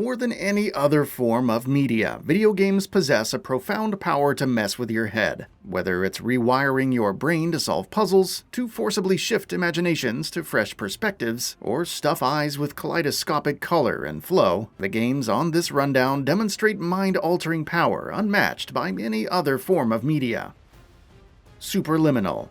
More than any other form of media, video games possess a profound power to mess with your head. Whether it's rewiring your brain to solve puzzles, to forcibly shift imaginations to fresh perspectives, or stuff eyes with kaleidoscopic color and flow, the games on this rundown demonstrate mind-altering power unmatched by any other form of media. Superliminal.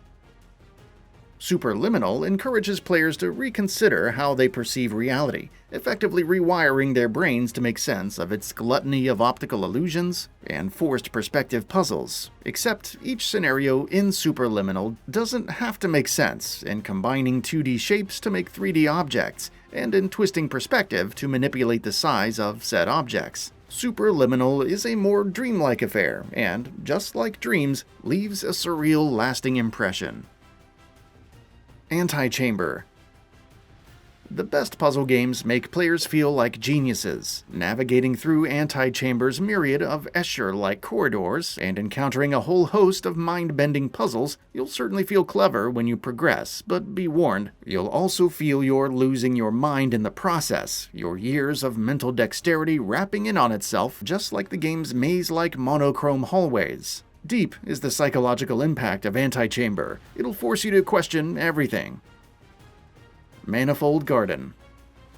Superliminal encourages players to reconsider how they perceive reality, effectively rewiring their brains to make sense of its gluttony of optical illusions and forced perspective puzzles. Except each scenario in Superliminal doesn't have to make sense, in combining 2D shapes to make 3D objects, and in twisting perspective to manipulate the size of said objects. Superliminal is a more dreamlike affair, and, just like dreams, leaves a surreal, lasting impression. Antichamber. The best puzzle games make players feel like geniuses, navigating through Antichamber's myriad of Escher-like corridors and encountering a whole host of mind-bending puzzles. You'll certainly feel clever when you progress, but be warned, you'll also feel you're losing your mind in the process, your years of mental dexterity wrapping in on itself, just like the game's maze-like monochrome hallways. Deep is the psychological impact of Antichamber. It'll force you to question everything. Manifold Garden.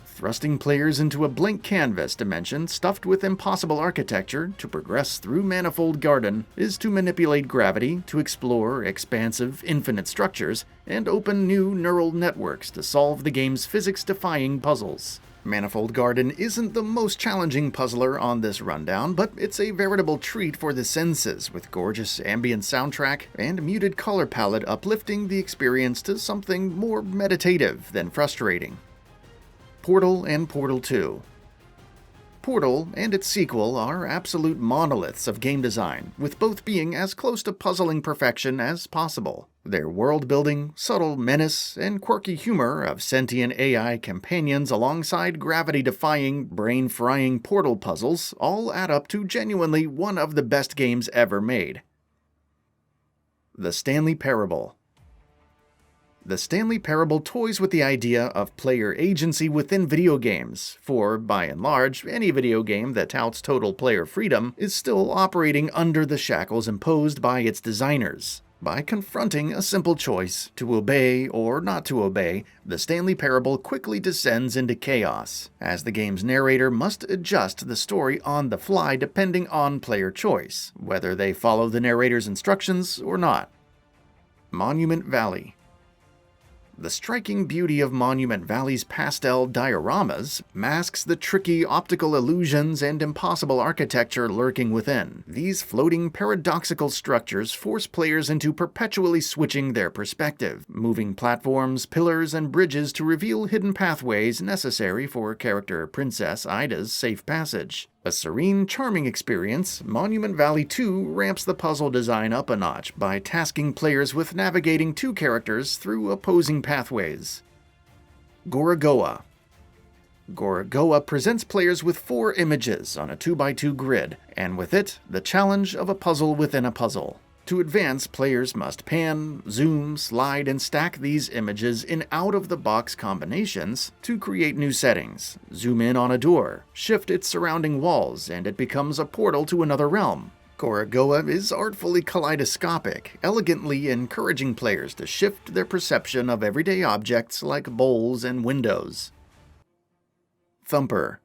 Thrusting players into a blank canvas dimension stuffed with impossible architecture to progress through Manifold Garden is to manipulate gravity, to explore expansive, infinite structures, and open new neural networks to solve the game's physics-defying puzzles. Manifold Garden isn't the most challenging puzzler on this rundown, but it's a veritable treat for the senses, with gorgeous ambient soundtrack and muted color palette uplifting the experience to something more meditative than frustrating. Portal and Portal 2. Portal and its sequel are absolute monoliths of game design, with both being as close to puzzling perfection as possible. Their world-building, subtle menace, and quirky humor of sentient AI companions alongside gravity-defying, brain-frying portal puzzles all add up to genuinely one of the best games ever made. The Stanley Parable. The Stanley Parable toys with the idea of player agency within video games, for, by and large, any video game that touts total player freedom is still operating under the shackles imposed by its designers. By confronting a simple choice, to obey or not to obey, the Stanley Parable quickly descends into chaos, as the game's narrator must adjust the story on the fly depending on player choice, whether they follow the narrator's instructions or not. Monument Valley. The striking beauty of Monument Valley's pastel dioramas masks the tricky optical illusions and impossible architecture lurking within. These floating paradoxical structures force players into perpetually switching their perspective, moving platforms, pillars, and bridges to reveal hidden pathways necessary for character Princess Ida's safe passage. A serene, charming experience, Monument Valley 2 ramps the puzzle design up a notch by tasking players with navigating two characters through opposing pathways. Gorogoa. Gorogoa presents players with 4 images on a 2x2 grid, and with it, the challenge of a puzzle within a puzzle. To advance, players must pan, zoom, slide, and stack these images in out-of-the-box combinations to create new settings. Zoom in on a door, shift its surrounding walls, and it becomes a portal to another realm. Gorogoa is artfully kaleidoscopic, elegantly encouraging players to shift their perception of everyday objects like bowls and windows. Thumper.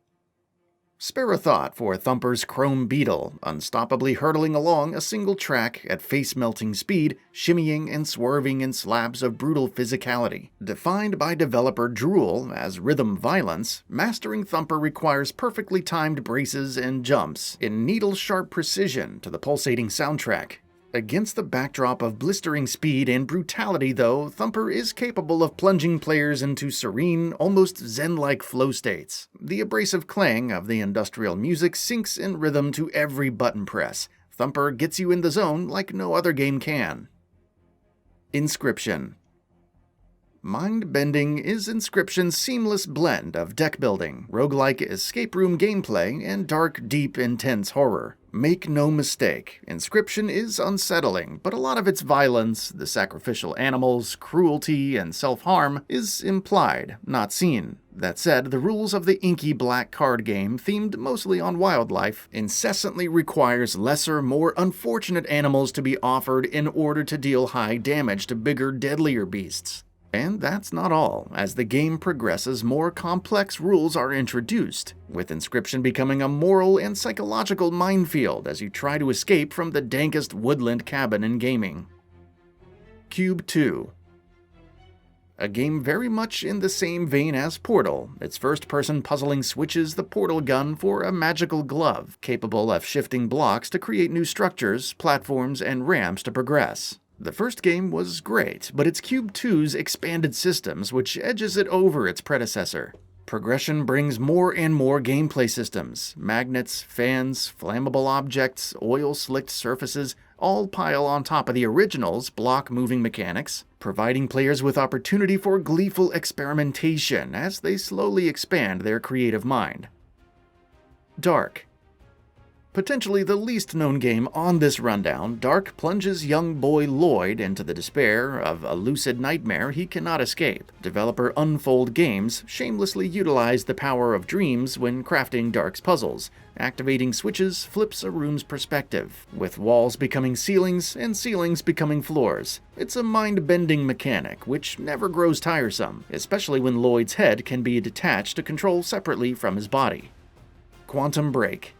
Spare a thought for Thumper's chrome beetle, unstoppably hurtling along a single track at face-melting speed, shimmying and swerving in slabs of brutal physicality. Defined by developer Drool as rhythm violence, mastering Thumper requires perfectly timed braces and jumps in needle-sharp precision to the pulsating soundtrack. Against the backdrop of blistering speed and brutality, though, Thumper is capable of plunging players into serene, almost zen-like flow states. The abrasive clang of the industrial music syncs in rhythm to every button press. Thumper gets you in the zone like no other game can. Inscryption. Mind-bending is Inscryption's seamless blend of deck-building, roguelike escape room gameplay, and dark, deep, intense horror. Make no mistake, Inscryption is unsettling, but a lot of its violence, the sacrificial animals, cruelty, and self-harm is implied, not seen. That said, the rules of the inky black card game, themed mostly on wildlife, incessantly requires lesser, more unfortunate animals to be offered in order to deal high damage to bigger, deadlier beasts. And that's not all. As the game progresses, more complex rules are introduced, with Inscryption becoming a moral and psychological minefield as you try to escape from the dankest woodland cabin in gaming. Q.U.B.E. A game very much in the same vein as Portal, its first-person puzzling switches the portal gun for a magical glove capable of shifting blocks to create new structures, platforms, and ramps to progress. The first game was great, but it's Q.U.B.E.'s expanded systems which edges it over its predecessor. Progression brings more and more gameplay systems. Magnets, fans, flammable objects, oil-slicked surfaces all pile on top of the original's block-moving mechanics, providing players with opportunity for gleeful experimentation as they slowly expand their creative mind. Dark. Potentially the least-known game on this rundown, Dark plunges young boy Lloyd into the despair of a lucid nightmare he cannot escape. Developer Unfold Games shamelessly utilized the power of dreams when crafting Dark's puzzles. Activating switches flips a room's perspective, with walls becoming ceilings and ceilings becoming floors. It's a mind-bending mechanic which never grows tiresome, especially when Lloyd's head can be detached to control separately from his body. Quantum Break.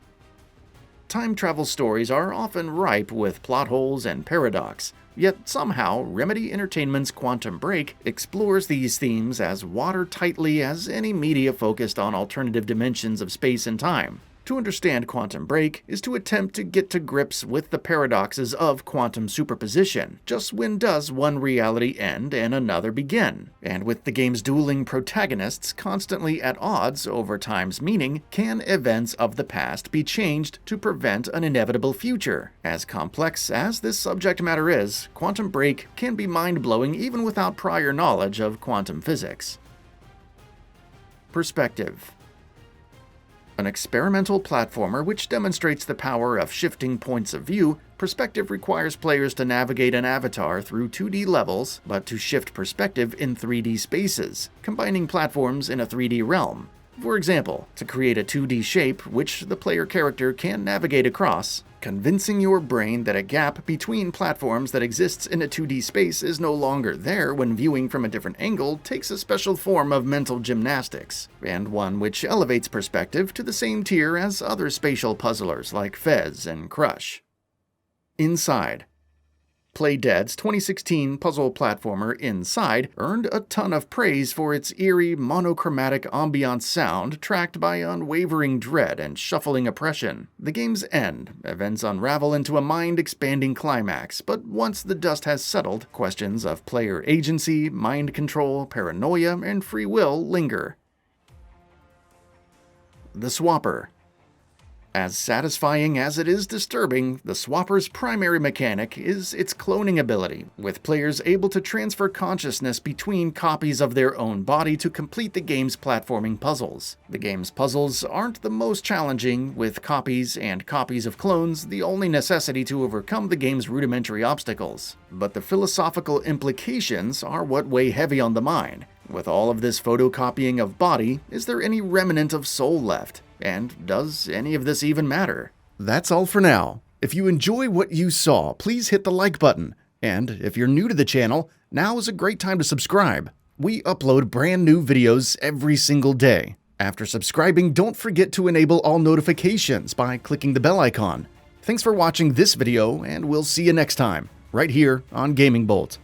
Time travel stories are often ripe with plot holes and paradox, yet somehow Remedy Entertainment's Quantum Break explores these themes as watertightly as any media focused on alternative dimensions of space and time. To understand Quantum Break is to attempt to get to grips with the paradoxes of quantum superposition. Just when does one reality end and another begin? And with the game's dueling protagonists constantly at odds over time's meaning, can events of the past be changed to prevent an inevitable future? As complex as this subject matter is, Quantum Break can be mind-blowing even without prior knowledge of quantum physics. Perspective. An experimental platformer which demonstrates the power of shifting points of view, Perspective requires players to navigate an avatar through 2D levels, but to shift perspective in 3D spaces, combining platforms in a 3D realm. For example, to create a 2D shape which the player character can navigate across, convincing your brain that a gap between platforms that exists in a 2D space is no longer there when viewing from a different angle takes a special form of mental gymnastics, and one which elevates perspective to the same tier as other spatial puzzlers like Fez and Crush. Inside. Playdead's 2016 puzzle platformer Inside earned a ton of praise for its eerie, monochromatic ambient sound tracked by unwavering dread and shuffling oppression. The game's end, events unravel into a mind-expanding climax, but once the dust has settled, questions of player agency, mind control, paranoia, and free will linger. The Swapper. As satisfying as it is disturbing, the Swapper's primary mechanic is its cloning ability, with players able to transfer consciousness between copies of their own body to complete the game's platforming puzzles. The game's puzzles aren't the most challenging, with copies and copies of clones the only necessity to overcome the game's rudimentary obstacles. But the philosophical implications are what weigh heavy on the mind. With all of this photocopying of body, is there any remnant of soul left? And does any of this even matter? That's all for now. If you enjoy what you saw, please hit the like button. And if you're new to the channel, now is a great time to subscribe. We upload brand new videos every single day. After subscribing, don't forget to enable all notifications by clicking the bell icon. Thanks for watching this video, and we'll see you next time, right here on Gaming Bolt.